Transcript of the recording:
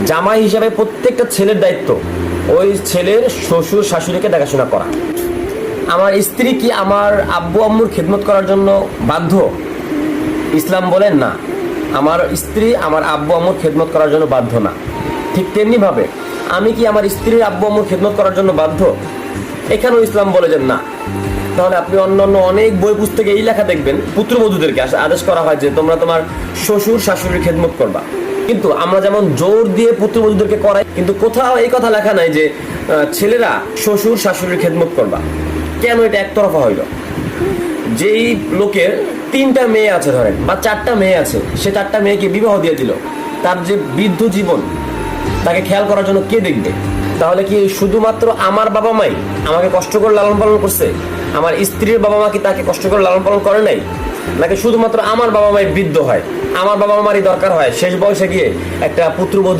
জামাই হিসাবে প্রত্যেকটা ছেলের দায়িত্ব ওই ছেলের শ্বশুর শাশুড়িকে দেখাশোনা করা। আমার স্ত্রী কি আমার আব্বু আম্মুর খেদমত করার জন্য বাধ্য? ইসলাম বলেন না, আমার স্ত্রী আমার আব্বু আম্মুর খেদমত করার জন্য বাধ্য না। ঠিক তেমনি ভাবে আমি কি আমার স্ত্রীর আব্বু আম্মুর খেদমত করার জন্য বাধ্য? এখানেও ইসলাম বলে যে না। তাহলে আপনি অন্যান্য অনেক বই পুস্তকে এই লেখা দেখবেন, পুত্রবধূদেরকে আদেশ করা হয় যে তোমরা তোমার শ্বশুর শাশুড়ির খেদমত করবা। কিন্তু আমরা যেমন জোর দিয়ে পুত্রবধূদেরকে করাই, কিন্তু কোথাও এই কথা লেখা নাই যে ছেলেরা শ্বশুর শাশুড়ির খেদমত করবা। কেন এটা একতরফা হইল? যেই লোকের 3টা মেয়ে আছে ধরেন, বা 4টা মেয়ে আছে, সে 4টা মেয়েকে বিবাহ দিয়ে দিল, তার যে বৃদ্ধ জীবন তাকে খেয়াল করার জন্য কে দেখবে? তাহলে কি শুধুমাত্র আমার বাবা মাই আমাকে কষ্ট করে লালন পালন করছে? আমার স্ত্রীর বাবা মা কি তাকে কষ্ট করে লালন পালন করে নাই? নাকি শুধুমাত্র আমার বাবা মাই বৃদ্ধ হয়, আমার বাবা মারই দরকার হয় শেষ বয়সে গিয়ে একটা পুত্রবধূ